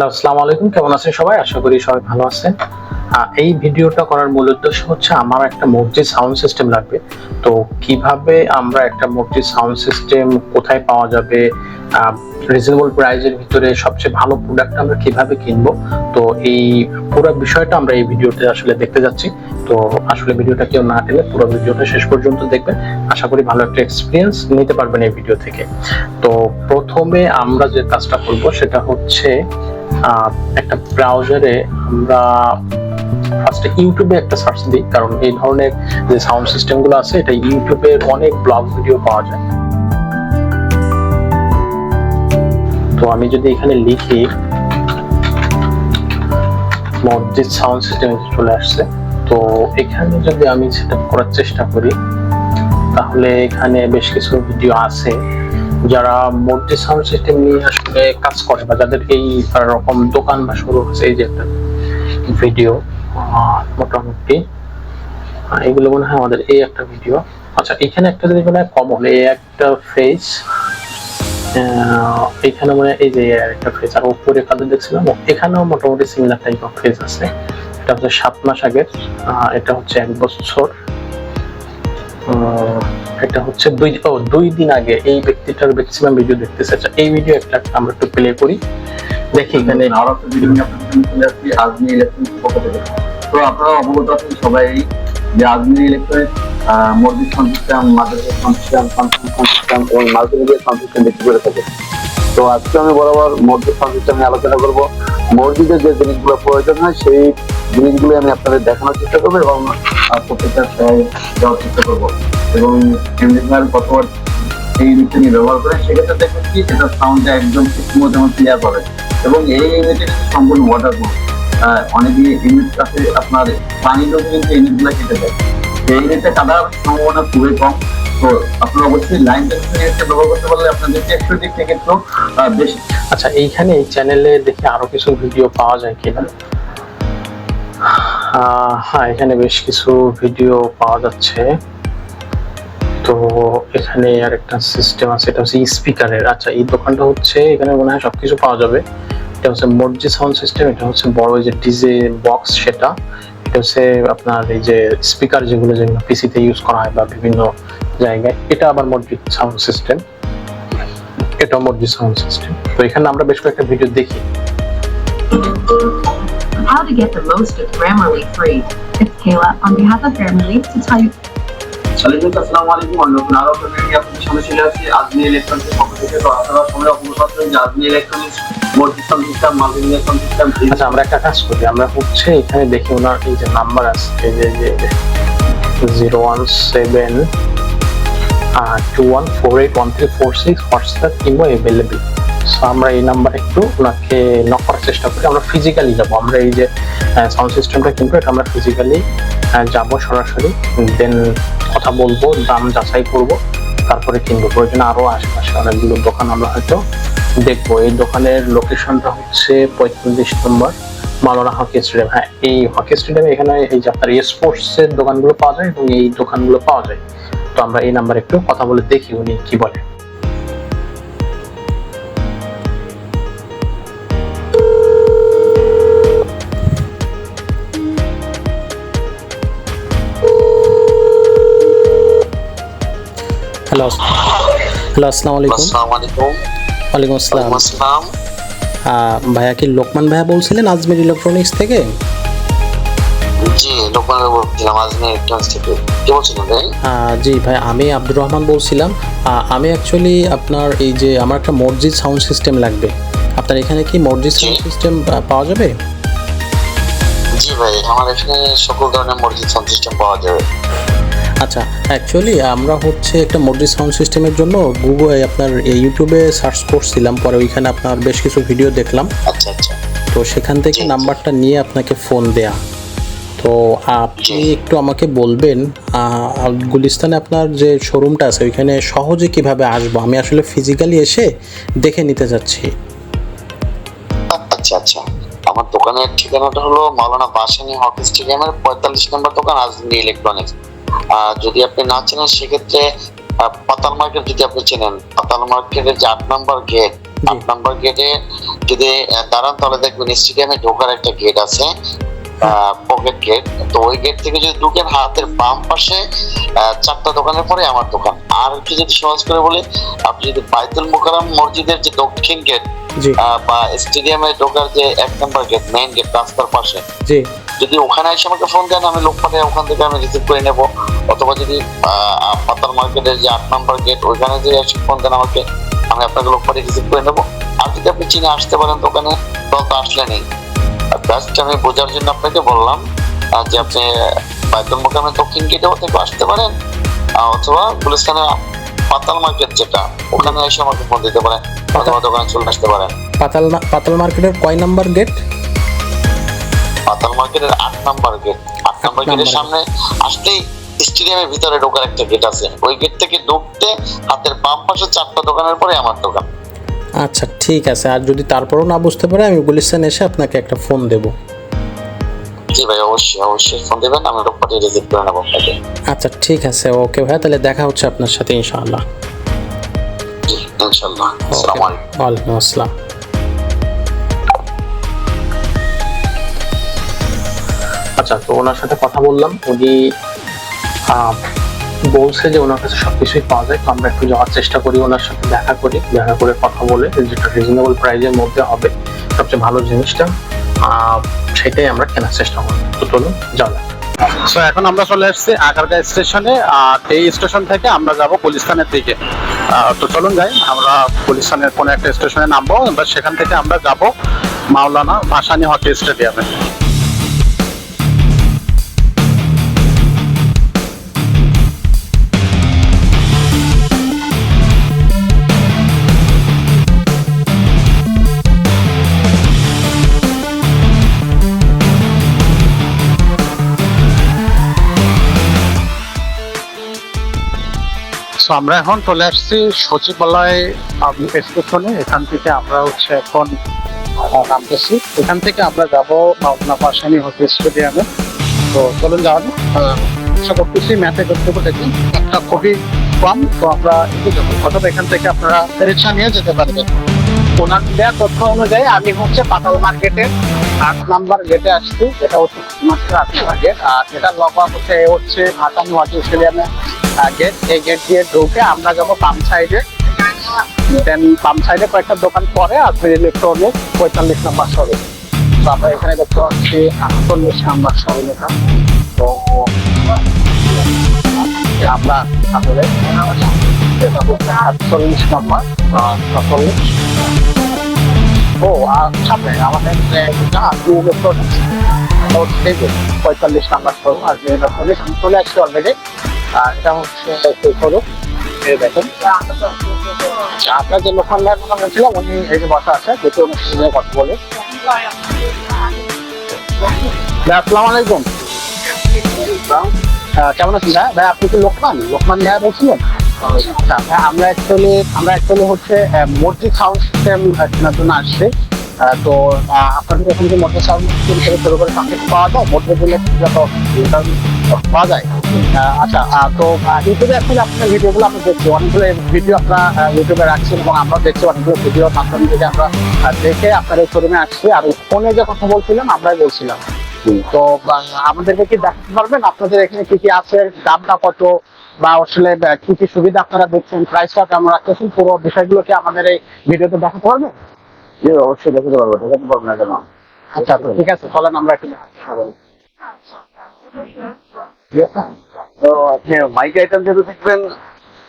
Hello, আসসালামু আলাইকুম। কেমন আছেন সবাই? আশা করি সবাই ভালো আছেন। এই ভিডিওটা করার মূল উদ্দেশ্য হচ্ছে আমার একটা মসজিদ সাউন্ড সিস্টেম লাগবে। তো কিভাবে আমরা একটা মসজিদ সাউন্ড সিস্টেম কোথায় পাওয়া যাবে, রিজনেবল প্রাইসের ভিতরে সবচেয়ে ভালো প্রোডাক্ট আমরা কিভাবে কিনবো, তো এই পুরো বিষয়টা আমরা এই ভিডিওতে আসলে দেখতে যাচ্ছি। তো আসলে ভিডিওটা কেউ না টেনে পুরো ভিডিওটা শেষ পর্যন্ত দেখবেন। আশা করি ভালো একটা এক্সপিরিয়েন্স নিতে পারবেন এই ভিডিও থেকে। তো প্রথমে আমরা যে কাজটা করব সেটা হচ্ছে একটা ব্রাউজারে আমরা ফার্স্টে ইউটিউবে একটা সার্চ দিই, কারণ এই ধরনের যে সাউন্ড সিস্টেম গুলো আছে এটা ইউটিউবে অনেক ব্লগ ভিডিও পাওয়া যায়। তো আমি যদি এখানে লিখি মসজিদ সাউন্ড সিস্টেম চলে আসছে, তো এখানে যদি আমি সেটআপ করার চেষ্টা করি তাহলে এখানে বেশ কিছু ভিডিও আছে যারা মসজিদ সাউন্ড সিস্টেম নিয়ে আসলে কাজ করে বা যাদের এই রকম দোকান বা শুরু হচ্ছে। এই যে একটা ভিডিও মোটামুটি এগুলো মনে হয় আমাদের এই একটা ভিডিও। আচ্ছা, এখানে একটা যদি মনে হয় কমন এই একটা ফেস, এখানে মানে এই যে একটা ফেস, আর উপরে কাদের দেখছিলাম এখানেও মোটামুটি সিমিলার টাইপ অফ ফেস আছে। এটা হচ্ছে 7 মাস আগের, এটা হচ্ছে 1 বছর, এটা হচ্ছে 2 দিন আগে এই ব্যক্তিটার ম্যাক্সিমাম ভিডিও দেখতেছে। আচ্ছা, এই ভিডিও একটা আমরা একটু প্লে করি, দেখি এখানে আরো একটা ভিডিও নিয়ে আপনাদের সামনে চলে আসছি আজমি ইলেকট্রনিক্স পক্ষ থেকে। তো আপনারা অবগত আছেন সবাই যে আজমি ইলেকট্রনিক্স মসজিদ সাউন্ড সিস্টেম, মাদ্রাসা সাউন্ড সিস্টেম, ফাংশন সিস্টেম এবং মাল্টিমিডিয়া সাউন্ড সিস্টেম বিক্রি করে থাকে। তো আজকে আমি বরাবর মসজিদ সাউন্ড সিস্টেম নিয়ে আলোচনা করব। মসজিদের যে জিনিসগুলো প্রয়োজন হয় সেই জিনিসগুলো আমি আপনাদের দেখানোর চেষ্টা করবো এবং প্রত্যেকটা দেওয়ার চেষ্টা করবো। এবং এমডিআর কতবার এই ইউনিটটা নিয়ে ব্যবহার করে সেক্ষেত্রে দেখবেন কি এটা সাউন্ডটা একদম স্মুথ এবং ক্লিয়ার পাবে। এবং এই ইউনিটটা কিন্তু সম্পূর্ণ ওয়াটারপ্রুফ। অনেকে ইউনিট আছে আপনার পানি লোকে কিন্তু ইউনিটগুলো কেটে দেয়, এই ইউনিটটা কাটার সম্ভাবনা খুবই কম। তো আপনারা অবশ্যই লাইন টেকনিকটা ব্যবহার করতে পারলে আপনাদের একটু দিক থেকে একটু বেশি। আচ্ছা, এইখানে এই চ্যানেলে দেখি আরো কিছু ভিডিও পাওয়া যায় কিনা। হ্যাঁ, এখানে বেশ কিছু ভিডিও পাওয়া যাচ্ছে। তো এখানে আর একটা সিস্টেম আছে, এটা হচ্ছে স্পিকারের। আচ্ছা, এই দোকানটা হচ্ছে এখানে মনে হয় সবকিছু পাওয়া যাবে। এটা হচ্ছে মসজিদ সাউন্ড সিস্টেম, এটা হচ্ছে বড় যে ডিজে বক্স সেটা, এটা হচ্ছে আপনার এই যে স্পিকার যেগুলো পিসিতে ইউজ করা হয় বা বিভিন্ন জায়গায়, এটা আবার মসজিদ সাউন্ড সিস্টেম, এটা মসজিদ সাউন্ড সিস্টেম। তো এখানে আমরা বেশ কয়েকটা ভিডিও দেখি। How to get the most of Grammarly free. It's Kayla on behalf of Grammarly to tell you. আসসালামু আলাইকুম। আমি নতুন আরো একটা ভিডিও আপনাদের সামনে চলে আসছি আজমি ইলেকট্রনিক্স পক্ষ থেকে। তো আপনারা সবাই অবগত আছেন যে আজমি ইলেকট্রনিক্স মসজিদ sound system, multimedia sound system. আচ্ছা, আমরা একটা কাজ করি, আমরা হচ্ছে এখানে দেখি ওনার এই যে নাম্বার আছে, এই যে 01721481346 হোয়াটসঅ্যাপ কিংবা এভেলেবল। সো আমরা এই নাম্বার একটু ওনাকে নক করার চেষ্টা করি। আমরা ফিজিক্যালি যাবো, আমরা এই যে সাউন্ড সিস্টেমটা কিনবো এটা আমরা ফিজিক্যালি যাবো সরাসরি, দেন কথা বলবো, দাম যাচাই করব, তারপরে কিনবো। প্রয়োজনে আরো আশেপাশে অনেকগুলো দোকান আমরা হয়তো দেখবো। এই দোকানের লোকেশনটা হচ্ছে 45 নম্বর মাওলানা হকি স্টেডিয়াম। হ্যাঁ, এই হকি স্টেডিয়ামে এখানে এই যে আপনার স্পোর্টস এর দোকানগুলো পাওয়া যায় এবং এই দোকানগুলো পাওয়া যায়। তো আমরা এই নাম্বারে একটু কথা বলে দেখি উনি কি বলে। হ্যালো, আসসালামু আলাইকুম। ওয়ালাইকুম আসসালাম। ভাইয়া কি লোকমান ভাইয়া বলছিলেন আজমির ইলেকট্রনিক্স থেকে? জি, লোকমান ভাই বলছিলাম আজমির ইলেকট্রনিক্স থেকে। কি বলছিলেন ভাই? জি ভাই, আমি আব্দুর রহমান বলছিলাম। আমি অ্যাকচুয়ালি আপনার এই যে আমার একটা মসজিদ সাউন্ড সিস্টেম লাগবে। আপনার এখানে কি মসজিদ সাউন্ড সিস্টেম পাওয়া যাবে? জি ভাই, আমার এখানে সকল ধরনের মসজিদ সাউন্ড সিস্টেম পাওয়া যাবে। আচ্ছা, অ্যাকচুয়ালি আমরা হচ্ছে একটা মসজিদ সাউন্ড সিস্টেমের জন্য আপনার ইউটিউবে সার্চ করছিলাম, পরে ওইখানে আপনার বেশ কিছু ভিডিও দেখলাম। আচ্ছা আচ্ছা। তো সেখান থেকে নাম্বারটা নিয়ে আপনাকে ফোন দেয়া। তো আপনি একটু আমাকে বলবেন গুলিস্তানে আপনার যে শোরুমটা আছে ওইখানে সহজে কিভাবে আসবো? আমি আসলে ফিজিক্যালি এসে দেখে নিতে চাচ্ছি। আচ্ছা আচ্ছা, আমার দোকানের ঠিকানাটা হলো মাওলানা ভাসানী হকি স্টেডিয়ামের 45 নম্বর দোকান আজমি ইলেকট্রনিক্স। যদি আপনি না চেনেন সেক্ষেত্রে পাতাল মার্কেট, যদি আপনি চেনেন পাতাল মার্কেটের যে 8 নম্বর গেট, 8 নম্বর গেটে যদি দাঁড়ান তাহলে দেখবেন স্টেডিয়ামে ঢোকার একটা গেট আছে, পকেট গেট। তো ওই গেট থেকে যদি ঢুকেন, হাতের বাম পাশে 4টা দোকানের পরে আমার দোকান। আর একটু যদি সহজ করে বলি, আপনি যদি বাইতুল মুকাররম মসজিদের যে দক্ষিণ গেট জি বা স্টেডিয়ামে ঢোকার যে 1 নম্বর গেট, মেইন গেট রাস্তার পাশে, জি যদি ওখানে এসে আমাকে ফোন দেন, আমি লোক পাঠিয়ে ওখান থেকে আমি রিসিভ করে নেব। অথবা যদি পাতাল মার্কেটের যে 8 নম্বর গেট, ওইখানে যে এসে ফোন দেন আমাকে, আমি আপনাকে লোক পাঠিয়ে রিসিভ করে নেব। আর যদি আপনি চিনে আসতে পারেন দোকানে, তখন তো আসলেনই। জাস্ট আমি বোঝার জন্য আপনাকে বললাম যে আপনি বাইতুল মুকাররমের দক্ষিণ গেটেও থেকে আসতে পারেন, অথবা গুলিস্তানের পাতাল মার্কেট যেটা, ওখানে এসে আমাকে ফোন দিতে পারেন, অথবা দোকানে চলে আসতে পারেন। পাতাল মার্কেটের কয় নাম্বার গেট? পাতাল মার্কেটের 8 নম্বর গেট। 8 নম্বর গেটের সামনে আসতেই স্টেডিয়ামের ভিতরে ঢোকার একটা গেট আছে, ওই গেট থেকে ঢুকতে হাতের বাম পাশে 4টা দোকানের পরে আমার দোকান। আচ্ছা ঠিক আছে, আর যদি তারপরেও না বুঝতে পারে, আমি গুলিস্তান এসে আপনাকে একটা ফোন দেব। জি ভাই, অবশ্যই অবশ্যই ফোন দেবেন, আমি লোক পাঠিয়ে রিসিভ করে নেবো আপনাকে। আচ্ছা ঠিক আছে, ওকে ভাইয়া, তাহলে দেখা হচ্ছে আপনার সাথে ইনশাআল্লাহ। জি ইনশাআল্লাহ। আসসালামু আলাইকুম। ওয়ালাইকুম আসসালাম। আচ্ছা, তো ওনার সাথে কথা বললাম, উনি বলছে যে ওনার কাছে সবকিছুই পাওয়া যায়। তো আমরা একটু যাওয়ার চেষ্টা করি, ওনার সাথে দেখা করে কথা বলে যেটা রিজনেবল প্রাইজের মধ্যে হবে, সবচেয়ে ভালো জিনিসটা, সেটাই আমরা কেনার চেষ্টা করবো। তো চলুন যাওয়া যাক। সো এখন আমরা চলে এসেছি আগারগাঁও স্টেশনে, আর এই স্টেশন থেকে আমরা যাব গুলিস্তানের দিকে। তো চলুন যাই, আমরা গুলিস্তানের কোনো একটা স্টেশনে নামবো, এবার সেখান থেকে আমরা যাব মাওলানা ভাসানী হকি স্টেডিয়ামে। তো আমরা এখন চলে আসছি সচিবালয় স্টেশনে। এখান থেকে আমরা এখন নামতেছি, এখান থেকে আমরা যাবো মাওলানা ভাসানী হকি স্টেডিয়ামে। তো চলুন যাওয়া যাক। আশা করতেছি ম্যাথে করতে দেখি একটা খুবই কম, তো আমরা একটু যাবো, অথবা এখান থেকে আপনারা রিক্সা নিয়ে যেতে পারবেন। ওনার দেওয়া তথ্য অনুযায়ী আমি পাতাল মার্কেটের 8 নম্বর গেটে আসছি, এটা মাত্র 8 নম্বর গেট। আর এটা লগা ভাসানী হকি স্টেডিয়ামে গেট। এই গেট দিয়ে ঢুকে আমরা যাবো বাম সাইডে, দেন বাম সাইডে কয়েকটা দোকান পরে আসবে ইলেকট্রনিক 45 নম্বর শোরুম। তো আমরা এখানে দেখতে পাচ্ছি 48 নম্বর শোরুম এটা। তো আমরা আসলে 48 নম্বর 46। ও আর সামনে আমাদের ইলেকট্রনিক্স 45 নম্বর শোরুম, আর ইলেকট্রনিক্স চলে আসছে অলরেডি। আর এটা শোরুম, দেখেন আপনার যে লোকাল ছিলাম উনি এই যে বসা আছে, যেহেতু অনুষ্ঠানে কথা বলে। আসসালামু আলাইকুম, কেমন আছেন ভাই? আপনি কি লোকমান ভাই বলছিলেন? আচ্ছা ভাই, আমরা অ্যাকচুয়ালি মসজিদ সাউন্ড সিস্টেম কেনার জন্য আসছি। তো আপনাদের এখন যে মসজিদ সাউন্ড সিস্টেম থেকে শুরু করে সবকিছু পাওয়া যায়, মসজিদগুলো পাওয়া যায়। আচ্ছা, তো ইউটিউবে আসলে আপনার ভিডিওগুলো আমরা দেখছি, অনেকগুলো ভিডিও আপনারা ইউটিউবে রাখছেন, এবং আমরা দেখছি অনেকগুলো ভিডিওর মাধ্যমে থেকে আমরা দেখে আপনার এই শোরুমে আসছি। আর ফোনে যে কথা বলছিলাম আমরাই বলছিলাম। তো আমাদেরকে কি দেখাতে পারবেন আপনাদের এখানে কি কি আছে, দামটা কত, বা আসলে কি কি সুবিধা আপনারা দেখছেন, প্রাইসটা কেমন রাখতেছেন, পুরো বিষয়গুলো কি আমাদের এই ভিডিওতে দেখাতে পারবেন? জি অবশ্যই দেখাতে পারবো না কেন। আচ্ছা ঠিক আছে, চলেন আমরা একটু তো আপনি মাইক আইটেম যেহেতু দেখবেন,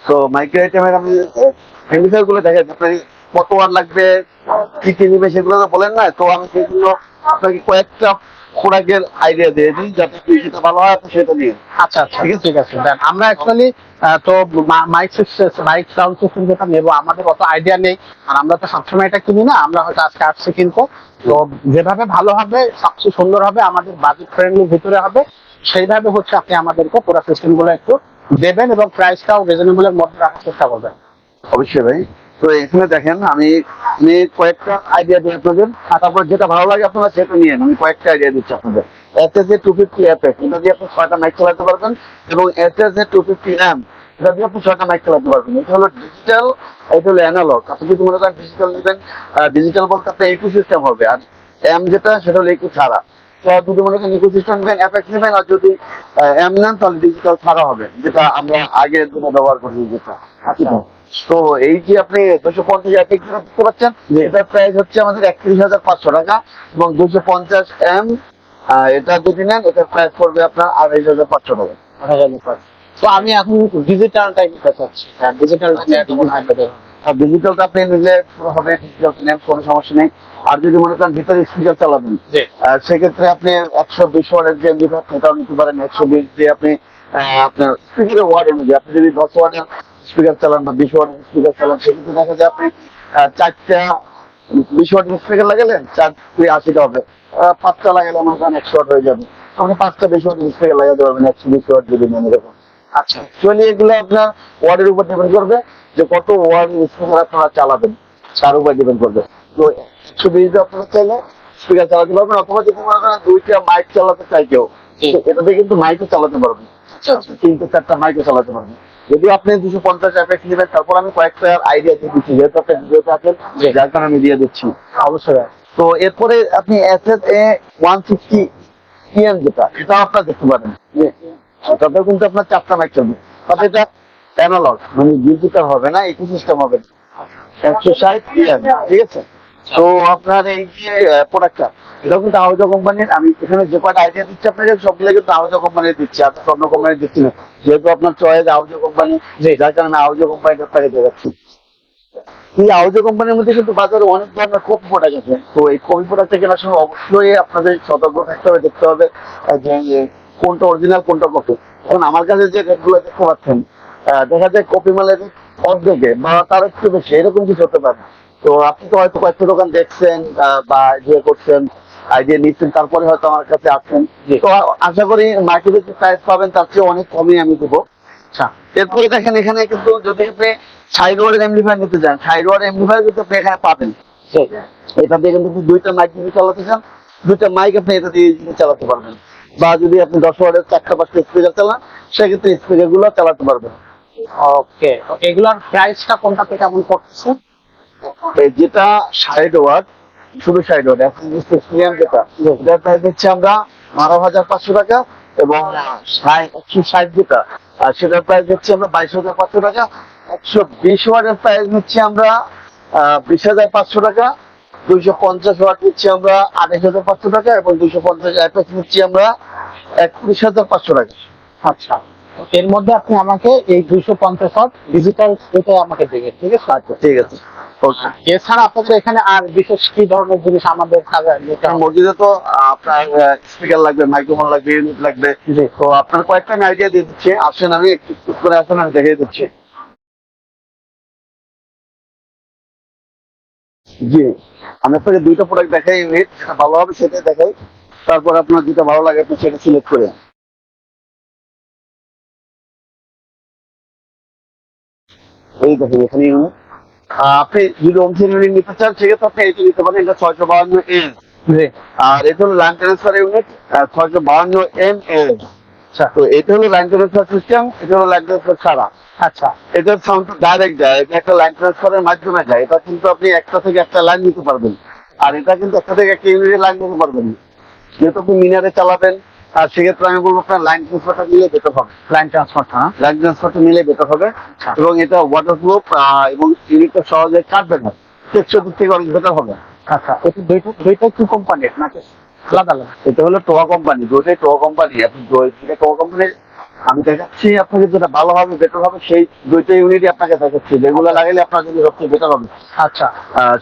তো মাইক আইটেমের আমি গুলো দেখেন, আপনার কত ওয়াট লাগবে, কি কি নিবে সেগুলো তো বলেন না। তো আমি সেগুলো আপনাকে কয়েকটা খোরাকের আইডিয়া দিয়ে দিই, যাতে যেটা ভালো হয় আপনি সেটা নিন। আচ্ছা ঠিক আছে। আমরা অ্যাকচুয়ালি তো মাইক সাউন্ড সিস্টেম যেটা নেবো, আমাদের অত আইডিয়া নেই, আর আমরা তো সবসময় এটা কিনি না, আমরা হয়তো আজকে আসছি কিনবো। তো যেভাবে ভালো হবে, সবচেয়ে সুন্দর হবে, আমাদের বাজেট ফ্রেন্ডলি ভিতরে হবে, সেইভাবে আপনি আমাদেরকে পুরো সিস্টেম গুলো একটু দেবেন, এবং প্রাইসটাও রিজনেবলের মধ্যে রাখার চেষ্টা করবেন। অবশ্যই ভাই। তো এখানে দেখেন আমি কয়েকটা আইডিয়া দিই আপনাদের, আর তারপর যেটা ভালো লাগে আপনারা সেটা নিয়ে আমি কয়েকটা আইডিয়া দিচ্ছি আপনাদের। এতে যে 250 এফএক্স, এটা দিয়ে আপনি 6টা মাইক চালাতে পারবেন, এবং এতে যে 250 এম, এটা দিয়ে আপনি 6টা মাইক চালাতে পারবেন। এটা হলো ডিজিটাল, এটা হলো অ্যানালগ। আপনি যদি মনে করেন ডিজিটাল নেবেন, ডিজিটাল বলতে আপনার ইকো সিস্টেম হবে, আর এম যেটা সেটা হলো ইকো ছাড়া। তো যদি মনে করেন ইকো সিস্টেম নেবেন, অ্যাপেক্স নেবেন, আর যদি এম নেন তাহলে ডিজিটাল ছাড়া হবে, যেটা আমরা আগের জন্য ব্যবহার করি যেটা। আচ্ছা, তো এই যে আপনি 250 অ্যাপেক্স দেখতে পাচ্ছেন, এটার প্রাইস হচ্ছে আমাদের 31,500 টাকা, এবং 250 এম এটা যদি নেন এটার প্রাইস পড়বে আপনার 28,500 টাকা। তো আমি এখন ডিজিটালটাই নিতে চাচ্ছি। ডিজিটালটা নিয়ে কেমন হয় বেটার? আর ডিজিটালটা আপনি নিলে পুরো হবে, ডিজিটাল নেন কোনো সমস্যা নেই। আর যদি মনে করেন ভিতরে স্পিকার চালাবেন, জি। সেক্ষেত্রে আপনি 120 ওয়াটের যে এমবিএফ সেটাও নিতে পারেন। 120 দিয়ে আপনি আপনার স্পিকারের ওয়াট অনুযায়ী আপনি যদি 10 ওয়াটের স্পিকার চালান বা 20 ওয়াটের স্পিকার চালান, সেক্ষেত্রে দেখা যায় আপনি 4টা 20 ওয়াটের স্পিকার লাগালেন 480 হবে, 5টা লাগালে আমার কারণ 100 ওয়াট হয়ে যাবে। আপনি 5টা 20 ওয়াটের স্পিকার লাগাতে পারবেন 120 ওয়াট যদি নেন এরকম। আচ্ছা, অ্যাকচুয়ালি এগুলো আপনার ওয়ার্ডের উপর ডিপেন্ড করবে যে কত ওয়ার্ড স্পিকার আপনারা চালাবেন, তার উপর ডিপেন্ড করবে। তো 120 দিয়ে আপনারা চাইলে স্পিকার চালাতে পারবেন, অথবা যদি মনে করেন 2টা মাইক চালাতে চাই কেউ, এটাতে কিন্তু মাইকও চালাতে পারবেন, 3টে 4টা মাইকও চালাতে পারবেন। যদি আপনি 250 অ্যাপেক্স নেবেন, তারপর আমি কয়েকটা আইডিয়া দিয়ে দিচ্ছি, যেহেতু আপনি ভিডিওতে আছেন যার কারণে আমি দিয়ে দিচ্ছি অবশ্যই। তো এরপরে আপনি SSA 160 EM যেটা, এটা আপনারা দেখতে পারেন, তাতে কিন্তু আপনার 4টা মাইক চলবে, তবে এটা অ্যানালগ, মানে ডিজিটাল হবে না, ইকো সিস্টেম হবে। 160 EM, ঠিক আছে। তো আপনার এই যে প্রোডাক্টটা, এটা কিন্তু আউজা কোম্পানির। আমি এখানে যে কয়টা আইডিয়া দিচ্ছি আপনাকে সবগুলো কিন্তু আউজা কোম্পানির দিচ্ছি, আপনার অন্য কোম্পানির দিচ্ছি না, যেহেতু আপনার চয়েস আউজা কোম্পানি, যার কারণে আউজা কোম্পানিটা আপনাকে দিয়ে যাচ্ছি। এই আউজা কোম্পানির মধ্যে কিন্তু বাজারে অনেক ধরনের কপি প্রোডাক্ট আছে। তো এই কপি প্রোডাক্টটা কেনার সময় অবশ্যই আপনাদের সতর্ক থাকতে হবে, দেখতে হবে যে কোনটা অরিজিনাল কোনটা কপি। এখন আমার কাছে যে রেটগুলো দেখতে পাচ্ছেন, দেখা যায় কপি মালের অর্ধেকে বা তার একটু বেশি, এরকম কিছু হতে পারে। তো আপনি তো হয়তো কয়েকটা দোকান দেখছেন বা যে করছেন, আইডিয়া নিচ্ছেন, তারপরে হয়তো আমার কাছে আসছেন। তো আশা করি মার্কেটে যে প্রাইস পাবেন তার চেয়ে অনেক কমই আমি দেবো। আচ্ছা, এরপরে দেখেন এখানে কিন্তু যদি আপনি সাইড ওয়ার্ডের এমপ্লিফায়ার নিতে চান, সাইড ওয়ার্ডের এমপ্লিফায়ার কিন্তু আপনি এখানে পাবেন। এটা দিয়ে কিন্তু 2টা মাইক যদি চালাতে চান, 2টা মাইক আপনি এটা দিয়ে চালাতে পারবেন। বা যদি আপনি 10 ওয়াটের 4টা 5টা স্পিকার চালান, সেক্ষেত্রে স্পিকার গুলো চালাতে পারবেন। ওকে, এগুলার প্রাইসটা কোনটা থেকে কেমন পড়তেছে? যেটা সাইড ওয়াট, শুধু সাইড ওয়াট যেটা, এটার প্রাইস হচ্ছে আমরা 12,500 টাকা, এবং 160 যেটা সেটার প্রাইস হচ্ছে আমরা 22,500 টাকা। 120 ওয়াটের প্রাইস হচ্ছে আমরা 20,500 টাকা। 250 ওয়াট নিচ্ছি আমরা 28,500 টাকা, এবং 250 অ্যাপেক্স নিচ্ছি আমরা 31,500 টাকা। আচ্ছা, এর মধ্যে আপনি আমাকে এই 250 ওয়াট ডিজিটাল এটা আমাকে দেবেন, ঠিক আছে? আচ্ছা, ঠিক আছে, ওকে। এছাড়া আপনাদের এখানে আর বিশেষ কি ধরনের জিনিস আমাদের মসজিদে তো আপনার স্পিকার লাগবে, মাইক্রোফোন লাগবে, ইউনিট লাগবে। তো আপনার কয়েকটা আইডিয়া দিয়ে দিচ্ছি, আসেন আমি একটু করে আসেন, আমি দেখিয়ে দিচ্ছি। জি, আমি আপনাকে 2টা প্রোডাক্ট দেখাই, ইউনিট ভালো হবে সেটা দেখাই, তারপর আপনার যেটা ভালো লাগে আপনি সেটা সিলেক্ট করে। এই দেখেন এখানে ইউনিট, আপনি যদি হোম থিয়েটার নিতে চান সেক্ষেত্রে আপনি এটা নিতে পারেন, এটা 652 এম। আর এটা হলো লাইন ট্রান্সফার ইউনিট 652 mAh। আচ্ছা, তো এটা হলো লাইন ট্রান্সফার সিস্টেম, এটা হলো লাইন ট্রান্সফার ছাড়া। আচ্ছা, এটার সাউন্ড ডাইরেক্ট যায়, এটা একটা লাইন ট্রান্সফারের মাধ্যমে যায়। এটা কিন্তু আপনি একটা থেকে একটা লাইন নিতে পারবেন, আর এটা কিন্তু একটা থেকে একটা ইউনিটের লাইন নিতে পারবেন। যেহেতু আপনি মিনারে চালাবেন, আর সেক্ষেত্রে আমি বলবো আপনার লাইন ট্রান্সফারটা নিলে বেটার হবে। লাইন ট্রান্সফারটা লাইন ট্রান্সফারটা নিলে বেটার হবে, এবং এটা ওয়াটারপ্রুফ, এবং ইউনিটটা সহজে কাটবে না, টেক্সচার দিক থেকে অনেক বেটার হবে। আচ্ছা, এটা দুইটা কি কোম্পানির নাকি আলাদা আলাদা? এটা হলো টোয়া কোম্পানি, দুটোই টোয়া কোম্পানি। আপনি টোয়া কোম্পানির আমি দেখাচ্ছি আপনাকে, যেটা ভালো হবে বেটার হবে সেই 2টা ইউনিটই আপনাকে দেখাচ্ছি, যেগুলো লাগাইলে আপনার যদি সবচেয়ে বেটার হবে। আচ্ছা,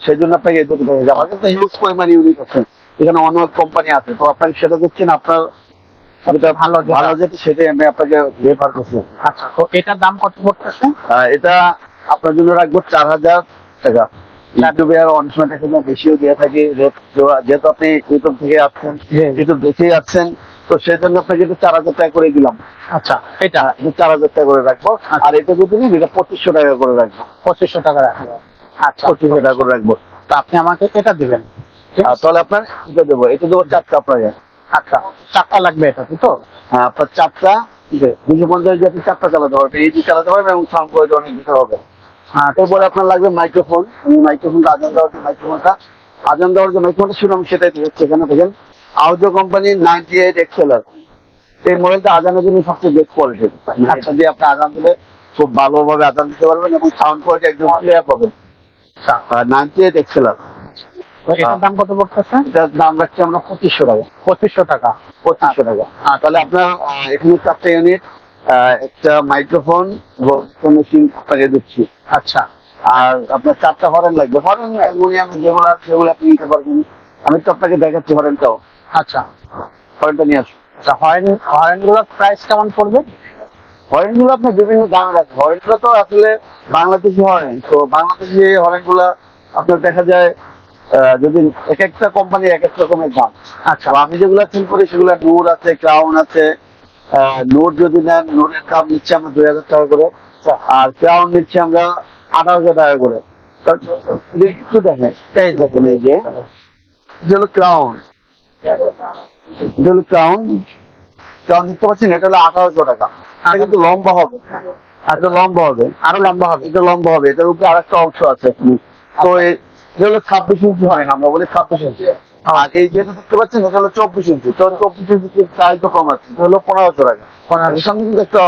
সেই জন্য আপনাকে এই দুটো দেখাচ্ছি। আমার কাছে হিউজ পরিমাণ ইউনিট আছে, এখানে অনেক কোম্পানি আছে, তো আপনাকে সেটা দিচ্ছেন, আপনার যেটা ভালো যেটা সেটাই আমি আপনাকে রেফার করছি। আচ্ছা, তো এটার দাম কত পড়তেছে? এটা আপনার জন্য রাখবো 4,000 টাকা। ইউটিউবে আর অনেক সময় দেখা যায় বেশিও দিয়ে থাকি রেট, যেহেতু আপনি ইউটিউব থেকে আসছেন, ইউটিউব দেখেই আসছেন, তো সেই জন্য আপনাকে এটা 4,000 টাকা করে দিলাম। আচ্ছা, এটা 4,000 টাকা করে রাখবো, আর এটা যদি নিন এটা 2,500 টাকা করে রাখবো। 2,500 টাকা রাখবো। আচ্ছা, 2,500 টাকা করে রাখবো। তো আপনি আমাকে এটা দিবেন, তাহলে আপনার এটা দেবো, এটা দেবো 4টা আপনাকে। আচ্ছা, 4টা লাগবে এটা তো? হ্যাঁ, আপনার 4টা 250 দিয়ে আপনি 4টা চালাতে পারবেন, এই চালাতে পারবেন এবং সাউন্ড কোয়ালিটি অনেক বেটার হবে। এরপরে আপনার লাগবে মাইক্রোফোন। মাইক্রোফোনটা আজান দেওয়ার যে মাইক্রোফোনটা ছিল আমি সেটাই দিচ্ছি। এখানে দেখেন আউডিও কোম্পানির 98 XLR, এই মডেলটা আজানের জন্য সবচেয়ে বেস্ট কোয়ালিটি। এটা দিয়ে আপনি আজান দিলে খুব ভালোভাবে আজান দিতে পারবেন এবং সাউন্ড কোয়ালিটি একদম ক্লিয়ার পাবেন। 98 XLR, এটার দাম কত পড়তেছে? এটার দাম রাখছি আমরা 2500 টাকা। 2500 টাকা। 2500 টাকা। তাহলে আপনার এখানে 4টা ইউনিট, একটা মাইক্রোফোন এবং মেশিন আপনাকে দিচ্ছি। আচ্ছা, আর আপনার 4টা হরেন লাগবে। হরেন অ্যালুমিনিয়াম যেগুলো আপনি নিতে পারবেন। আমি তো আপনাকে দেখাচ্ছি হরেনটাও। আচ্ছা, হরেনটা নিয়ে আসুন। আচ্ছা, হরেন গুলোর প্রাইস কেমন পড়বে? হরেন গুলো আপনার বিভিন্ন দামে রাখবে। হরেন গুলো তো আসলে বাংলাদেশি হরেন, তো বাংলাদেশি হরেন গুলা আপনার দেখা যায় যদি এক একটা কোম্পানি এক এক রকমের দাম। আচ্ছা, তো আমি যেগুলো ফিল করি সেগুলো নূর আছে, ক্রাউন আছে। নূর যদি নেন, নূরের দাম নিচ্ছে আমরা 2000 টাকা করে, আর ক্রাউন নিচ্ছে আমরা 18,000 টাকা করে। একটু দেখেন, এই দেখেন, এই যে এটা হলো ক্রাউন, এটা হলো ক্রাউন দেখতে পাচ্ছেন, এটা হলো 1800 টাকা। এটা কিন্তু লম্বা হবে, এটা লম্বা হবে, আরো লম্বা হবে। এটা লম্বা হবে। এটার উপরে আরেকটা অংশ আছে। তো এটা হলো 26 ইঞ্চি হয় না, আমরা বলি 26 ইঞ্চি। আর এই যেটা দেখতে পাচ্ছেন এটা হলো 24 ইঞ্চি। তো 24 ইঞ্চি প্রাইস তো কম আছে, এটা হলো 1500 টাকা। এর সঙ্গে কিন্তু একটা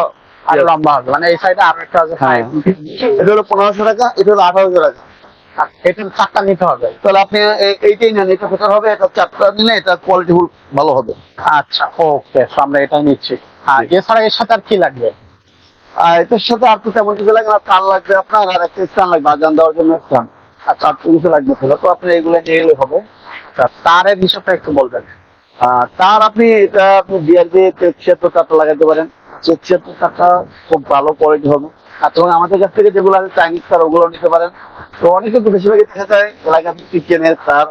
আরো লম্বা হবে, মানে এই সাইডে আরো একটা আছে। হ্যাঁ, এটা হলো 1500 টাকা, এটা হলো 1800 টাকা। এটার 4টা নিতে হবে। তাহলে আপনি এইটাই নেন, এটা বেটার হবে। এটা 4টা নিলে এটা কোয়ালিটি ভালো হবে। আচ্ছা, ওকে, আমরা এটাই নিচ্ছি। আর এছাড়া এর সাথে আর কি লাগবে? আর এটার সাথে আর তো তেমন কিছু লাগবে না। তার লাগবে আপনার, আর একটা স্ট্যান্ড লাগবে আজান দেওয়ার জন্য স্ট্যান্ড। আচ্ছা, আর কিছু লাগবে না। তো আপনি এগুলো নিয়ে এলে হবে। তারের হিসাবটা একটু বলবেন। তার আপনি এটা আপনি বিআরবি 76 তারটা লাগাতে পারেন। 76 তারটা খুব ভালো কোয়ালিটি হবে। এবং আমাদের কাছ থেকে যেগুলো আছে চাইনিজ তার, ওগুলো নিতে পারেন। তো অনেকে তো বেশিরভাগই দেখা যায় এলাকাতে কিচেনের তার,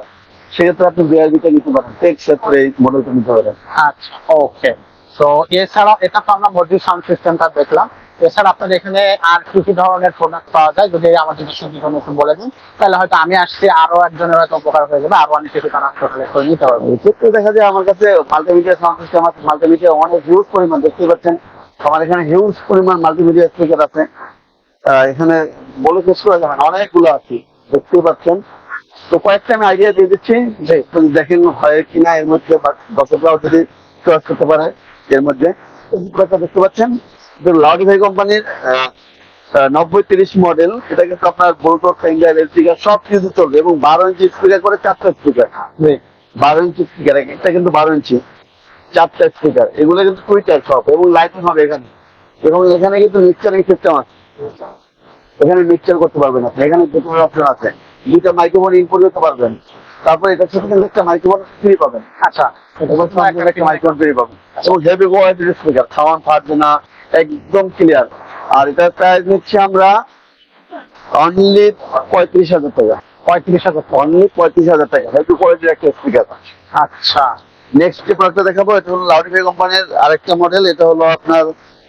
সেক্ষেত্রে আপনি বিআরবিটা নিতে পারেন। সেক্ষেত্রে এই মডেলটা নিতে পারেন। আচ্ছা, ওকে। তো এছাড়া এটা তো আমরা মসজিদ সাউন্ড সিস্টেমটা দেখলাম। এছাড়া আপনাদের এখানে আর কি কি ধরনের প্রোডাক্ট পাওয়া যায় যদি আমাদের সুবিধাজনক একটু বলে দিন, তাহলে হয়তো আমি আসছি, আরো একজনের হয়তো উপকার হয়ে যাবে, আরো অনেক কিছু তারা কালেক্ট করে নিতে পারবে। এক্ষেত্রে দেখা যায় আমার কাছে মাল্টিমিডিয়া সাউন্ড সিস্টেম আছে। মাল্টিমিডিয়া অনেক হিউজ পরিমাণ, দেখতে পাচ্ছেন আমার এখানে হিউজ পরিমাণ মাল্টিমিডিয়া স্পিকার আছে। এখানে বলে শেষ করা যাবে না, অনেকগুলো আছে, দেখতে পাচ্ছেন। তো কয়েকটা আমি আইডিয়া দিয়ে দিচ্ছি যে দেখেন হয় কিনা এর মধ্যে, দর্শকরাও যদি চয়েস করতে পারে। এর মধ্যে দেখতে পাচ্ছেন লাউডিফাই কোম্পানির 9030 মডেল। এটা কিন্তু আপনার ব্লুটুথ, ফিঙ্গার, স্পিকার সব কিছু চলবে এবং 12 ইঞ্চি স্পিকার করে 4টা স্পিকার। 12 ইঞ্চি স্পিকার, এটা কিন্তু 12 ইঞ্চি, 4টা স্পিকার। এগুলো কিন্তু টুইটার সব, এবং লাইটিং হবে এখানে। এবং এখানে কিন্তু মিক্সচারিং সিস্টেম আছে, এখানে মিক্সচার করতে পারবেন আপনি। এখানে দুটো অপশন আছে, 2টা মাইক্রোফোন ইনপুট দিতে পারবেন। তারপর এটার সাথে কিন্তু একটা মাইক্রোফোন ফ্রি পাবেন। আচ্ছা, একটা মাইক্রোফোন ফ্রি পাবেন এবং হেভি কোয়ালিটির স্পিকার, সাউন্ড ফাটবে না, একদম ক্লিয়ার। আর এটার প্রাইস নিচ্ছি আমরা অনলি 35,000 টাকা। 35,000। অনলি 35,000 টাকা, হেভি কোয়ালিটির একটা স্পিকার। আচ্ছা, নেক্সট যে প্রোডাক্টটা দেখাবো, এটা হলো লাউডিফাই কোম্পানির আরেকটা মডেল। এটা হলো আপনার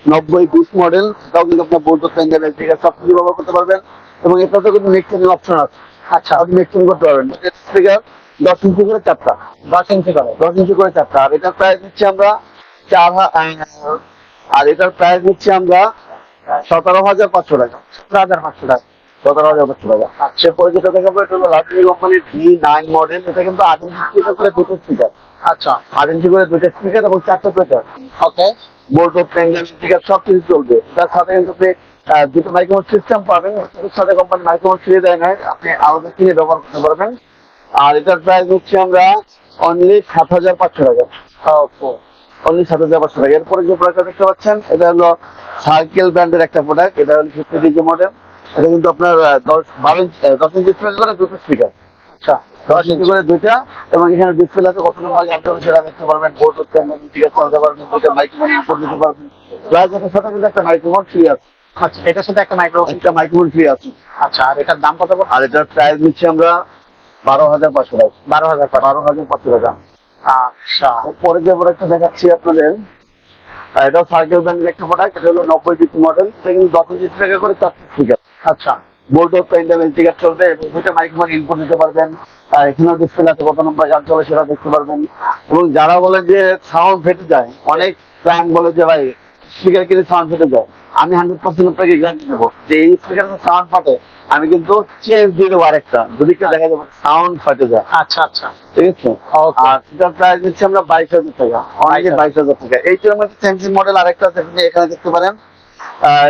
9020 মডেল। এটাও কিন্তু আপনার ব্লুটুথ, ফিঙ্গার, স্পিকার সব কিছু ব্যবহার করতে পারবেন এবং এটাতে কিন্তু মিক্সিং অপশন আছে। আচ্ছা, আপনি মিক্সিং করতে পারবেন। স্পিকার 10 ইঞ্চি করে 4টা, 10 ইঞ্চি করে। 10 ইঞ্চি করে 4টা। আর এটার প্রাইস নিচ্ছি আমরা 17,500 টাকা। 17,500 টাকা। 17,500 টাকা। সেরপরে যেটা দেখাবো, এটা হলো লাউডিফাই কোম্পানির V9 মডেল। এটা কিন্তু 8 ইঞ্চি করে 2টা স্পিকার। আচ্ছা, 8 ইঞ্চি করে 2টা স্পিকার এবং 4টা প্রেসার। ওকে। ব্লুটুথ, ফিঙ্গার, স্পিকার সব কিছু চলবে। তার সাথে কিন্তু আপনি 2টা মাইক্রোফোন সিস্টেম পাবেন। এর সাথে কোম্পানি মাইক্রোফোন ফ্রি দেয় না, আপনি আলাদা কিনে ব্যবহার করতে পারবেন। আর এটার প্রাইস হচ্ছে আমরা অনলি 7,500 টাকা। ওকে, অনলি 7,500 টাকা। এরপরে যে প্রোডাক্টটা দেখতে পাচ্ছেন, এটা হলো সার্কেল ব্র্যান্ডের একটা প্রোডাক্ট। এটা হলো 50 ডিজি মডেল। এটা কিন্তু আপনার 10 ইঞ্চি স্পিকার করে 2টা স্পিকার। আচ্ছা, 10 ইঞ্চি করে 2টা, এবং এখানে ডিসপ্লে আছে, কত নম্বর গান চলে সেটা দেখতে পারবেন। ব্লুটুথ, ফিঙ্গার চালাতে পারবেন, 2টা মাইক্রোফোন ইনপুট দিতে পারবেন। প্লাস এটার সাথে কিন্তু একটা মাইক্রোফোন ফ্রি আছে। আচ্ছা, এটার সাথে একটা মাইক্রোফোন। একটা মাইক্রোফোন ফ্রি আছে। আচ্ছা, আর এটার দাম কত পড়বে? আর এটার প্রাইস নিচ্ছি আমরা 12,500 টাকা। 12,500 টাকা। আচ্ছা, পরে যে প্রোডাক্টটা দেখাচ্ছি আপনাদের, এটা সার্কেল ব্র্যান্ডের একটা প্রোডাক্ট। এটা হলো 9020 মডেল। এটা কিন্তু 10 ইঞ্চি টাকা করে 4টা স্পিকার। আচ্ছা, ব্লুটুথ, ফিঙ্গার, স্পিকার চলবে এবং 2টা মাইক্রোফোন ইনপুট দিতে পারবেন। আর এখানেও ডিসপ্লে আছে, কত নম্বর গান চলে সেটা দেখতে পারবেন। এবং যারা বলেন যে সাউন্ড ফেটে যায়, অনেক ক্লায়েন্ট বলে যে ভাই স্পিকার কিনে সাউন্ড ফেটে যায়, আমি 100% আপনাকে গ্যারান্টি দেবো যে এই স্পিকার সাউন্ড ফাটে, আমি কিন্তু চেঞ্জ দিয়ে দেবো আরেকটা, যদি কেউ দেখা যাবে সাউন্ড ফাটে যায়। আচ্ছা আচ্ছা। ঠিক আছে। Okay. আর সেটার প্রাইস দিচ্ছি আমরা 22,000 টাকা, অনলি 22,000 টাকা। এইটার মধ্যে সেন্সি মডেল আরেকটা আছে, আপনি এখানে দেখতে পারেন।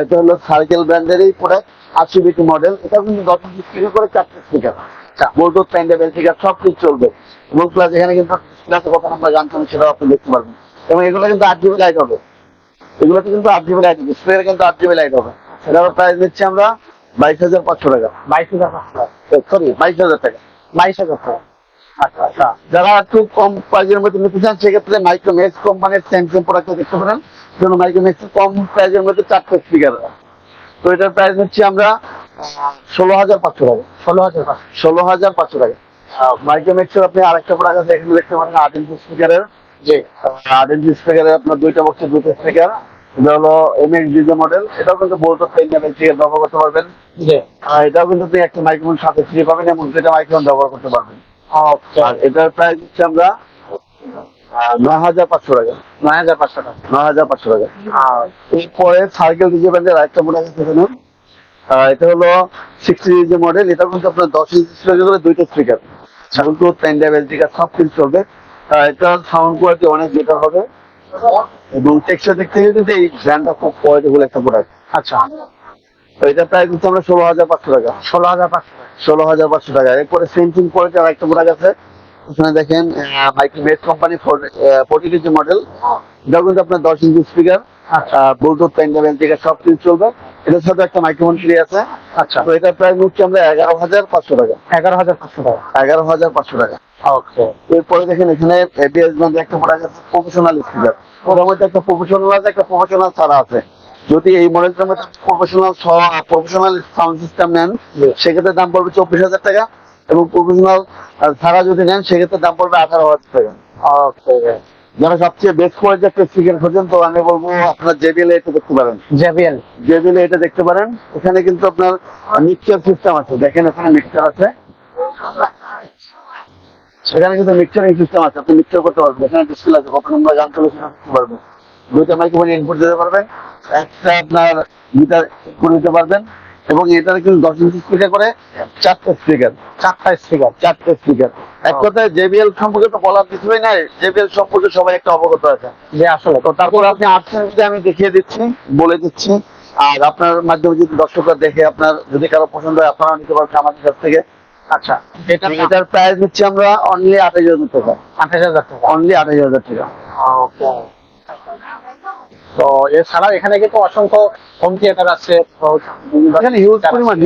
এটা হলো সার্কেল ব্র্যান্ডেরই প্রোডাক্ট, 80 বিটি মডেল। এটা কিন্তু 10 ইঞ্চি স্পিকার করে 4টা স্পিকার, ব্লুটুথ প্যান্ডেবল স্পিকার সব কিছু চলবে। এবং প্লাস এখানে কিন্তু ক্লাসে কখন আমরা গান শুনি সেটাও আপনি দেখতে পারবেন। এবং এগুলো কিন্তু 8GB লাইট হবে, এগুলোতে কিন্তু 8GB লাইট হবে, স্পিকার কিন্তু 8GB লাইট হবে। এটার প্রাইস দিচ্ছি আমরা 22,500 টাকা। 22,500 সরি 22,000 টাকা। 22,000 টাকা। আচ্ছা আচ্ছা। যারা একটু কম প্রাইজের মধ্যে নিতে চান সেক্ষেত্রে মাইক্রোম্যাক্স কোম্পানির স্যামসাং প্রোডাক্ট দেখতে পারেন। যেন মাইক্রোম্যাক্স কম প্রাইজের মধ্যে 4টা স্পিকার। তো এটার প্রাইস হচ্ছে আমরা 16,500 টাকা। 16,500। 16,500 টাকা। মাইক্রোম্যাক্সের আপনি আরেকটা প্রোডাক্ট আছে, এখানে দেখতে পারেন 8 ইঞ্চি স্পিকারের। জি। 8 ইঞ্চি স্পিকারের আপনার 2টা বক্সে 2টা স্পিকার। এটা হলো MX মডেল। এটাও কিন্তু ব্লুটুথ প্যান্ডেবল স্পিকার ব্যবহার করতে পারবেন। জি। এটাও কিন্তু আপনি একটা মাইক্রোফোন সাথে ফ্রি পাবেন এবং 2টা মাইক্রোফোন ব্যবহার করতে পারবেন। ওকে। আর এটার প্রাইস হচ্ছে আমরা 9,500 টাকা। 9,500 টাকা। 9,500 টাকা। আর এরপরে সার্কেল ডিজে ব্র্যান্ডের আরেকটা প্রোডাক্ট আছে এখানে। এটা হলো 60 ইঞ্চি মডেল। এটা কিন্তু আপনার 10 ইঞ্চি স্পিকার করে 2টা স্পিকার, ব্লুটুথ প্যান্ডেবল স্পিকার সব কিছু চলবে। এটা সাউন্ড কোয়ালিটি অনেক বেটার হবে এবং টেক্সচার দিক থেকে কিন্তু এই ব্র্যান্ডটা খুব কোয়ালিটিফুল একটা প্রোডাক্ট। আচ্ছা। তো এটা প্রাইস হচ্ছে আমরা 16,500 টাকা। 16,500 টাকা। 16,500 টাকা। এরপরে সেন্সিং কোয়ালিটি আরেকটা প্রোডাক্ট আছে, এখানে দেখেন মাইক্রোম্যাক্স কোম্পানি 40 ইঞ্চি মডেল। এটা কিন্তু আপনার 10 ইঞ্চি স্পিকার, ব্লুটুথ প্যান্ডেবল স্পিকার সব কিছু চলবে। এটার সাথে একটা মাইক্রোফোন ফ্রি আছে। আচ্ছা। তো এটা প্রাইস হচ্ছে আমরা 11,500 টাকা। 11,500 টাকা। 11,500 টাকা। ওকে। এরপরে দেখেন এখানে এবিএস ব্র্যান্ডের একটা প্রোডাক্ট আছে, প্রফেশনাল স্পিকার। ওটার মধ্যে একটা প্রফেশনাল আছে, একটা প্রফেশনাল ছাড়া আছে। যদি এই মডেলটার মধ্যে প্রফেশনাল সাউন্ড সিস্টেম নেন সেক্ষেত্রে দাম পড়বে 24,000 টাকা, এবং প্রফেশনাল ছাড়া যদি নেন সেক্ষেত্রে দাম পড়বে 18,000 টাকা। ওকে। যারা সবচেয়ে বেস্ট কোয়ালিটি একটা স্পিকার খোঁজেন তো আমি বলবো আপনার JBL এটা দেখতে পারেন। JBL। JBL এটা দেখতে পারেন। এখানে কিন্তু আপনার মিক্সচার সিস্টেম আছে, দেখেন এখানে মিক্সচার আছে, সেখানে কিন্তু মিক্সচারিং সিস্টেম আছে, আপনি মিক্সচার করতে পারবেন। এখানে ডিসপ্লে আছে, কখন আমরা গান চলে সেটা করতে পারবেন। 2টা মাইক্রোফোন ইনপুট দিতে পারবেন, একটা আপনার গিটার করে দিতে পারবেন। এবং এটার কিন্তু 10 ইঞ্চি স্পিকার করে 4টা স্পিকার। 4টা স্পিকার। 4টা স্পিকার। এক কথায় JBL সম্পর্কে তো বলার কিছুই নাই, JBL সম্পর্কে সবাই একটা অবগত আছে। যে আসলে তো তারপর আপনি আসছেন যদি আমি দেখিয়ে দিচ্ছি, বলে দিচ্ছি। আর আপনার মাধ্যমে যদি দর্শকরা দেখে আপনার যদি কারো পছন্দ হয় আপনারা নিতে পারবেন আমাদের কাছ থেকে। আচ্ছা। এটার প্রাইস হচ্ছে আমরা অনলি 28,000 টাকা। 28,000 টাকা। অনলি 28,000 টাকা। ওকে। তো এছাড়া এখানে কিন্তু অসংখ্য হোম থিয়েটার আছে। এখানে হিউজ পরিমাণ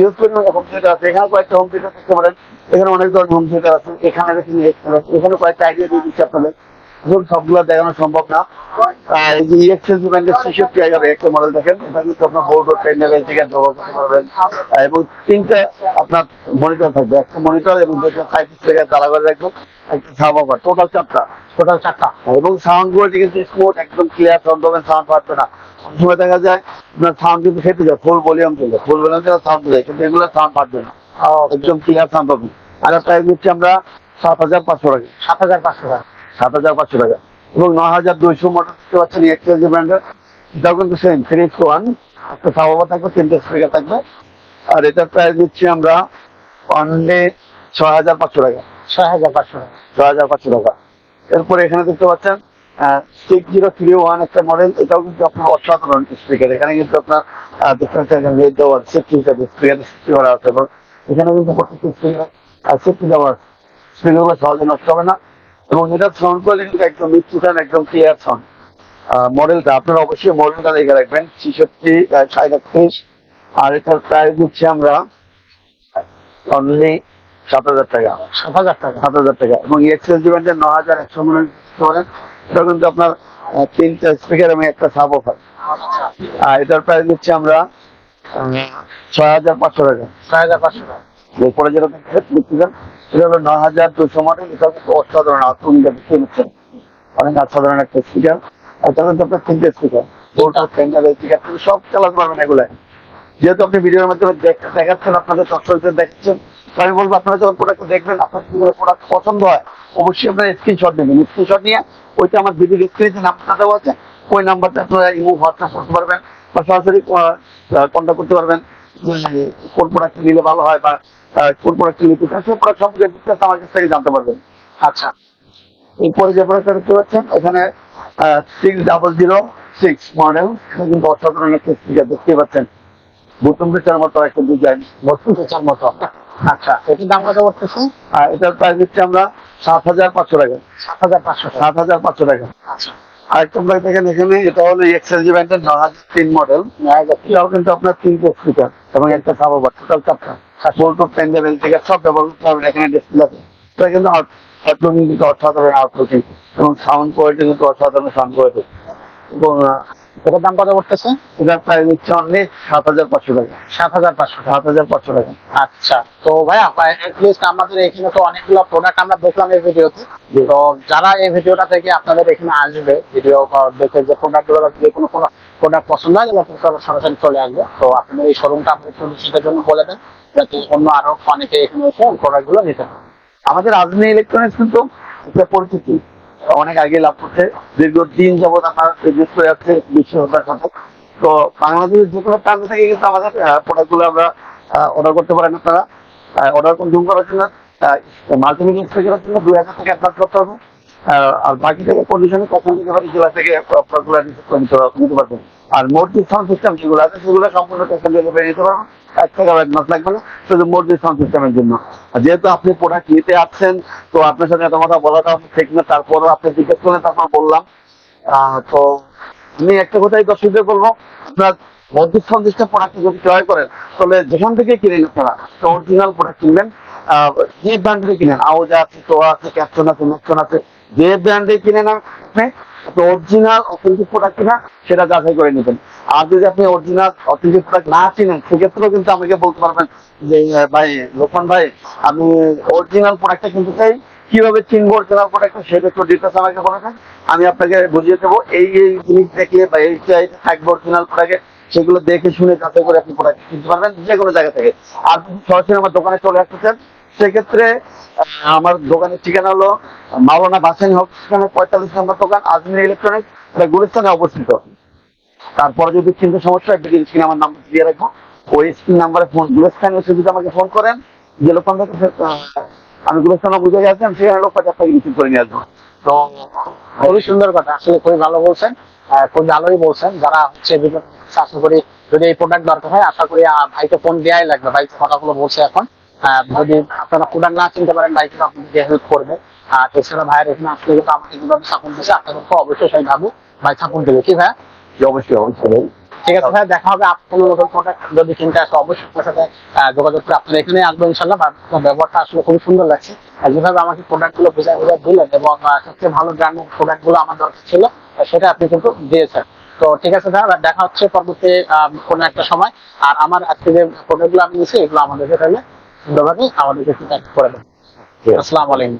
হোম থিয়েটার আছে। এখানে কয়েকটা হোম থিয়েটার দেখতে পারেন, এখানে অনেক ধরনের হোম থিয়েটার আছে। এখানে দেখুন এখানে কয়েকটা আইডিয়া দিয়ে দিচ্ছি আপনাদের, এখন সবগুলো দেখানো সম্ভব না। এই যে EXS ব্র্যান্ডের 63 একটা মডেল দেখেন, এটা কিন্তু আপনার বোর্ড প্যান্ডেবল থেকে ব্যবহার করতে পারবেন। এবং 3টা আপনার মনিটর থাকবে, একটা মনিটর এবং 2টা 5 থেকে তালা করে রাখবেন, একটা সাবওয়াফার, টোটাল 4টা। টোটাল 4টা। এবং সাউন্ড কোয়ালিটি কিন্তু স্মুথ, একদম ক্লিয়ার সাউন্ড পাবেন, সাউন্ড ফাটবে না। অনেক সময় দেখা যায় আপনার সাউন্ড কিন্তু ফেটে যায়, ফুল ভলিউম চলে, ফুল ভলিউম চলে সাউন্ড যায়, কিন্তু এগুলো সাউন্ড ফাটবে না, একদম ক্লিয়ার সাউন্ড পাবেন। আর প্রাইস দিচ্ছি আমরা 7,500 টাকা। 7,500 টাকা। 7,500 টাকা। এবং 9,200 মডেল দেখতে পাচ্ছেন EXS ব্র্যান্ডের। এটাও কিন্তু সেম 3:1, একটা সাবওয়াফার থাকবে, 3টে স্পিকার থাকবে। আর এটার প্রাইস দিচ্ছি আমরা অনলি 6,500 টাকা। 6,500 টাকা। 6,500 টাকা। এরপরে এখানে দেখতে পাচ্ছেন 6031 একটা মডেল। এটাও কিন্তু আপনার অসাধারণ স্পিকার। এখানে কিন্তু আপনার রেড দেওয়ার সেফটি হিসাবে স্পিকার সৃষ্টি করা আছে, এবং এখানে কিন্তু প্রত্যেকটি স্পিকার সেফটি দেওয়ার স্পিকারগুলো সহজে নষ্ট হবে না। এবং এটার সাউন্ড কোয়ালিটি কিন্তু একদম মিক্সিশন, একদম ক্লিয়ার সাউন্ড। মডেলটা আপনারা অবশ্যই মডেলটা দেখে রাখবেন, 66 আর এটার প্রাইস দিচ্ছি আমরা অনলি 7,000 টাকা। 7,000 টাকা। 7,000 টাকা। এবং EXS ব্র্যান্ডের 9,100 মডেল এটা কিন্তু আপনার 3টা স্পিকার এবং একটা সাবওয়াফার। আর এটার প্রাইস দিচ্ছি আমরা 6,500 টাকা। 6,500 টাকা। এরপরে যেটা দেখছেন এটা হলো 9,200 মডেল। এটা কিন্তু অসাধারণ, আপনি দেখতে পাচ্ছেন অনেক অসাধারণ একটা স্পিকার। এটা কিন্তু আপনার 3টে স্পিকার, ব্লুটুথ প্যান্ডেবল স্পিকার, সব চালাতে পারবেন এগুলো। যেহেতু আপনি ভিডিওর মাধ্যমে দেখাচ্ছেন, আপনাদের দর্শকদের দেখাচ্ছেন, তো আমি বলবো আপনারা যখন প্রোডাক্ট দেখবেন, আপনার প্রোডাক্ট পছন্দ হয় অবশ্যই আপনারা স্ক্রিনশট নেবেন। স্ক্রিনশট নিয়ে ওইটা আমার ভিডিও স্ক্রিনে নামটা দেওয়া আছে, ওই নাম্বারটা আপনারা ইমো হোয়াটসঅ্যাপ করতে পারবেন বা সরাসরি কন্ট্যাক্ট করতে পারবেন যে কোন প্রোডাক্ট নিলে ভালো হয় বা কোন প্রোডাক্ট নিতে চান সেই প্রোডাক্ট সম্পর্কে ডিটেইলস আমার কাছ থেকে জানতে পারবেন। আচ্ছা, এরপরে যে প্রোডাক্টটা দেখতে পাচ্ছেন এখানে 6006 মডেল, কিন্তু অসাধারণ একটা স্পিকার দেখতে পাচ্ছেন, বুতুম পিচার মতো একটা ডিজাইন, বত্রিশ ইঞ্চার মতো। আচ্ছা, এটির দাম কত করতেছে? আর এটার প্রাইস দিচ্ছি আমরা 7500 টাকা। 7500 টাকা। 7500 টাকা। আচ্ছা, আরেকটা প্রোডাক্ট দেখেন এখানে, এটা হলো এক্সএলজি ব্র্যান্ডের 9003 মডেল। এটাও কিন্তু আপনার 3 স্পিকার এবং একটা সাবওয়ার, টোটাল 4টা ব্লুটুথ পেনড্রাইভ থেকে সব ব্যবহার করতে পারবেন। এখানে ডিসপ্লে আছে, এটা কিন্তু আউটলুকিং কিন্তু অসাধারণ আউটলুকিং এবং সাউন্ড কোয়ালিটি কিন্তু অসাধারণ সাউন্ড কোয়ালিটি। এবং এটার দাম কত করতেছে? এটার প্রাইস দিচ্ছে অনলি 7500 টাকা। 7500 টাকা। 7500 টাকা। আচ্ছা, তো ভাইয়া লিস্ট আমাদের এখানে তো অনেকগুলো প্রোডাক্ট আমরা দেখলাম এই ভিডিওতে। তো যারা এই ভিডিওটা থেকে আপনাদের এখানে আসবে, ভিডিও দেখে যে প্রোডাক্টগুলো যে কোনো প্রোডাক্ট পছন্দ হয় তাহলে আপনারা সরাসরি চলে আসবে। তো আপনাদের এই শোরুমটা আপনি সেটার জন্য বলে দেন, যাতে অন্য আরো অনেকে এখানে এসে প্রোডাক্টগুলো নিতে পারে। আমাদের আজমি ইলেকট্রনিক্স কিন্তু একটা পরিচিতি অনেক আগে লাভ করছে, দীর্ঘদিন যাবৎ আমার বিজনেস করে যাচ্ছে বিশ্বতার সাথে। তো বাংলাদেশের যে কোনো প্রান্ত থেকে কিন্তু আমাদের প্রোডাক্টগুলো আমরা অর্ডার করতে পারেন। আপনারা অর্ডার কনজিউম করার জন্য মাল্টিমিডিয়া করার জন্য 2000 টাকা অ্যাডভান্স করতে হবে, আর বাকি থেকে কন্ডিশনে কখন থেকে পারি জেলা থেকে প্রোডাক্টগুলো নিতে পারবেন। আর মোটর সাউন্ড সিস্টেম যেগুলো আছে সেগুলো সম্পূর্ণ ক্যাশ অন ডেলিভারি নিতে পারবেন, 1 টাকা অ্যাডভান্স লাগবে না, শুধু মোটর সাউন্ড সিস্টেমের জন্য। আর যেহেতু আপনি প্রোডাক্ট নিতে আসছেন, তো আপনার সাথে এত কথা বলাটা ঠিক না, তারপরও আপনি জিজ্ঞেস করলেন, তারপর বললাম। তো আমি একটা কথাই দর্শকদের বলবো, আপনার মোটর সাউন্ড সিস্টেম প্রোডাক্ট যদি ক্রয় করেন তাহলে যেখান থেকে কিনেন আপনারা অরিজিনাল প্রোডাক্ট কিনবেন। যে ব্র্যান্ডে কিনেন, আউজা আছে, টোয়া আছে, ক্যাপটন আছে, ম্যাকটন আছে, যে ব্র্যান্ডে কিনেন আপনি অরিজিনাল অথেন্টিক প্রোডাক্ট কিনা সেটা যাচাই করে নেবেন। আর যদি আপনি অরিজিনাল অথেন্টিক প্রোডাক্ট না চিনেন, সেক্ষেত্রেও কিন্তু আমাকে বলতে পারবেন যে ভাই লোকমান ভাই, আমি অরিজিনাল প্রোডাক্টটা কিনতে চাই, কিভাবে চিনবো অরিজিনাল প্রোডাক্টটা সেটা একটু ডিটেলস আমাকে বলেন, আমি আপনাকে বুঝিয়ে দেবো এই জিনিস দেখে বা এই থাকবে অরিজিনাল প্রোডাক্টে, সেগুলো দেখে শুনে যাচাই করে আপনি প্রোডাক্ট কিনতে পারবেন যে কোনো জায়গা থেকে। আর যদি সরাসরি আমার দোকানে চলে আসতে চান, সেক্ষেত্রে আমার দোকানের ঠিকানা হলো মাওলানা ভাসানী হসপিটাল 45 নম্বর দোকান, আজমির ইলেকট্রনিক্স, এটা গুলিস্তানে অবস্থিত। তারপরে যদি চিন্তা সমস্যা হয়, ভিডিও স্ক্রিনে আমার নাম্বার দিয়ে রাখবো, ওই স্ক্রিন নাম্বারে ফোন গুলিস্তানে এসে যদি আমাকে ফোন করেন যে লোক আমি গুলিস্তানে বুঝে গেছি, আমি সেখানে লোক আপনাকে রিসিভ করে নিয়ে আসবো। তো খুবই সুন্দর কথা, আসলে খুবই ভালো বলছেন, খুব ভালোই বলছেন। যারা হচ্ছে আশা করি যদি এই প্রোডাক্ট দরকার হয়, আশা করি ভাইকে ফোন দেওয়াই লাগবে। ভাই কথাগুলো বলছে এখন, যদি আপনারা প্রোডাক্ট না চিনতে পারেন, ভাই কিন্তু আপনাদেরকে হেল্প করবে। আর এছাড়া ভাইয়ের এখানে আসলে কিন্তু আমাকে যেভাবে সাপোর্ট দিচ্ছে, আপনাদেরকে অবশ্যই সেই ভাবু ভাই সাপোর্ট দেবে। কি ভাই? অবশ্যই অবশ্যই। ঠিক আছে ভাই, দেখা হবে। আপনার নতুন প্রোডাক্ট যদি কিনতে আসে অবশ্যই আপনার সাথে যোগাযোগ করে আপনার এখানে আসবো ইনশাল্লাহ। আপনার ব্যবহারটা আসলে খুবই সুন্দর লাগছে, যেভাবে আমাকে প্রোডাক্ট গুলো বোঝায় দিলেন এবং সবচেয়ে ভালো ব্র্যান্ডের প্রোডাক্ট গুলো আমার দরকার ছিল, সেটা আপনি কিন্তু দিয়েছেন। তো ঠিক আছে ভাই, দেখা হচ্ছে পরবর্তী কোনো একটা সময়। আর আমার আজকে যে প্রোডাক্ট গুলো আমি নিয়েছি, এগুলো আমাদেরকে তাহলে সুন্দরভাবে আমাদেরকে করে দেবেন। আসসালামু আলাইকুম।